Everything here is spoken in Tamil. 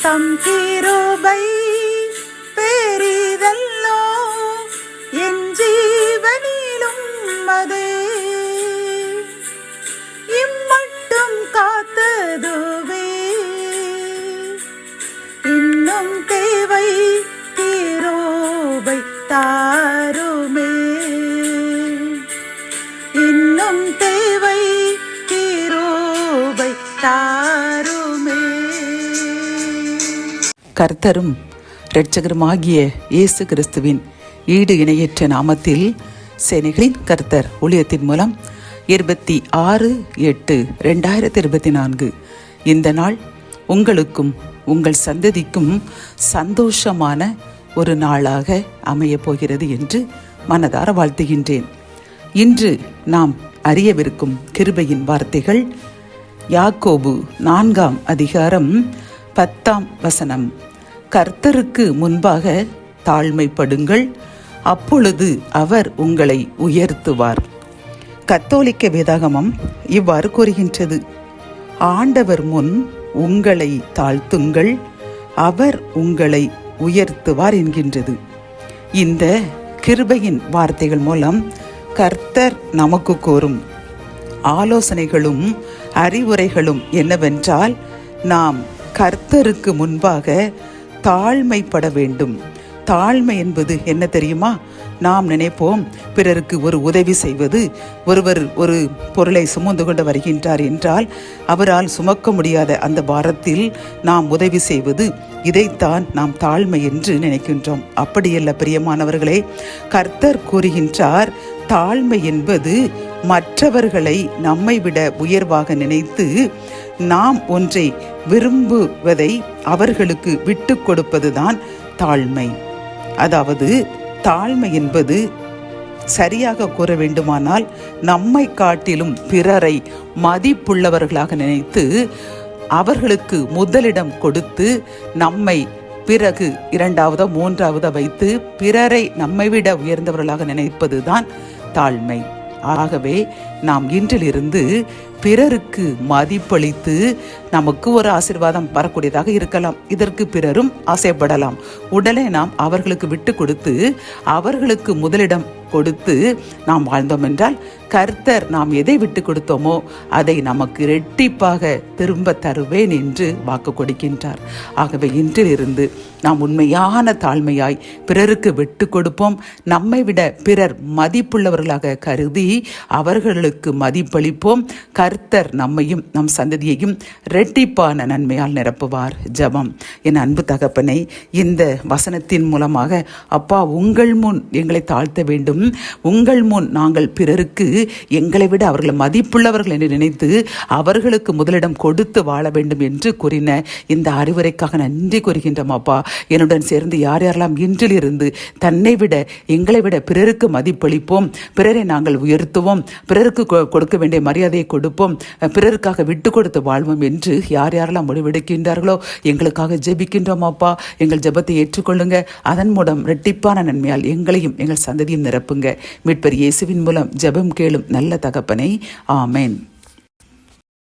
தம் கிருபை பெரிதல்லோ, என் ஜீவனிலும் அதே இம்மட்டும் காத்ததுவே. இன்னும் தேவை கிருபை தாருமே, இன்னும் தேவை கிருபை தாருமே. கர்த்தரும் இரட்சகருமாகிய இயேசு கிறிஸ்துவின் ஈடு இணையற்ற நாமத்தில் சேனைகளின் கர்த்தர் ஊழியத்தின் மூலம் 26/8/2024 இந்த நாள் உங்களுக்கும் உங்கள் சந்ததிக்கும் சந்தோஷமான ஒரு நாளாக அமையப் போகிறது என்று மனதார வாழ்த்துகின்றேன். இன்று நாம் அறியவிருக்கும் கிருபையின் வார்த்தைகள் யாக்கோபு 4ஆம் அதிகாரம் 10ஆம் வசனம். கர்த்தருக்கு முன்பாக தாழ்மைப்படுங்கள், அப்பொழுது அவர் உங்களை உயர்த்துவார். கத்தோலிக்க வேதாகமம் இவ்வாறு கூறுகின்றது, ஆண்டவர் முன் உங்களை தாழ்த்துங்கள், அவர் உங்களை உயர்த்துவார் என்கின்றது. இந்த கிருபையின் வார்த்தைகள் மூலம் கர்த்தர் நமக்கு கூறும் ஆலோசனைகளும் அறிவுரைகளும் என்னவென்றால், நாம் கர்த்தருக்கு முன்பாக தாழ்மைப்பட வேண்டும். தாழ்மை என்பது என்ன தெரியுமா? நாம் நினைப்போம், பிறருக்கு ஒரு உதவி செய்வது, ஒருவர் ஒரு பொருளை சுமந்து கொண்டு வருகின்றார் என்றால் அவரால் சுமக்க முடியாத அந்த பாரத்தில் நாம் உதவி செய்வது, இதைத்தான் நாம் தாழ்மை என்று நினைக்கின்றோம். அப்படியல்ல பிரியமானவர்களே, கர்த்தர் கூறுகின்றார், தாழ்மை என்பது மற்றவர்களை நம்மை விட உயர்வாக நினைத்து நாம் ஒன்றை விரும்புவதை அவர்களுக்கு விட்டு கொடுப்பதுதான் தாழ்மை. அதாவது தாழ்மை என்பது சரியாக கூற வேண்டுமானால் நம்மை காட்டிலும் பிறரை மதிப்புள்ளவர்களாக நினைத்து அவர்களுக்கு முதலிடம் கொடுத்து நம்மை பிறகு இரண்டாவதோ மூன்றாவதோ வைத்து பிறரை நம்மை விட உயர்ந்தவர்களாக நினைப்பதுதான் தாழ்மை. ஆகவே நாம் இன்றிலிருந்து பிறருக்கு மதிப்பளித்து நமக்கு ஒரு ஆசீர்வாதம் வரக்கூடியதாக இருக்கலாம், இதற்கு பிறரும் ஆசைப்படலாம். உடனே நாம் அவர்களுக்கு விட்டு கொடுத்து அவர்களுக்கு முதலிடம் கொடுத்து நாம் வாழ்ந்தோம் என்றால் கர்த்தர் நாம் எதை விட்டு கொடுத்தோமோ அதை நமக்கு இரட்டிப்பாக திரும்ப தருவேன் என்று வாக்கு கொடுக்கின்றார். ஆகவே இன்றிலிருந்து நாம் உண்மையான தாழ்மையாய் பிறருக்கு விட்டு கொடுப்போம். நம்மை விட பிறர் மதிப்புள்ளவர்களாக கருதி அவர்களுக்கு மதிப்பளிப்போம். கர்த்தர் நம்மையும் நம் சந்ததியையும் இரட்டிப்பான நன்மையால் நிரப்புவார். ஜெபம். என் அன்பு தகப்பனை, இந்த வசனத்தின் மூலமாக அப்பா, உங்கள் முன் எங்களை தாழ்த்த வேண்டும், உங்கள் முன் நாங்கள் பிறருக்கு எங்களை விட அவர்களை மதிப்புள்ளவர்கள் என்று நினைத்து அவர்களுக்கு முதலிடம் கொடுத்து வாழ வேண்டும் என்று கூறின இந்த அறிவுரைக்காக நன்றி கூறுகின்றோம். அப்பா, என்னுடன் சேர்ந்து யார் யாரெல்லாம் இன்றிலிருந்து தன்னை விட எங்களை விட பிறருக்கு மதிப்பளிப்போம், பிறரை நாங்கள் உயர்த்துவோம், பிறருக்கு கொடுக்க வேண்டிய மரியாதையை கொடுப்போம், பிறருக்காக விட்டு கொடுத்து வாழ்வோம் என்று யார் யாரெல்லாம் முடிவெடுக்கின்றார்களோ எங்களுக்காக ஜெபிக்கின்றோம். அப்பா, எங்கள் ஜெபத்தை ஏற்றுக்கொள்ளுங்க. அதன் மூலம் இரட்டிப்பான நன்மையால் எங்களையும் எங்கள் சந்ததியும் நிரப்புங்க. மீட்பர் இயேசுவின் மூலம் ஜெபம் கேளும் நல்ல தகப்பனை. ஆமென்.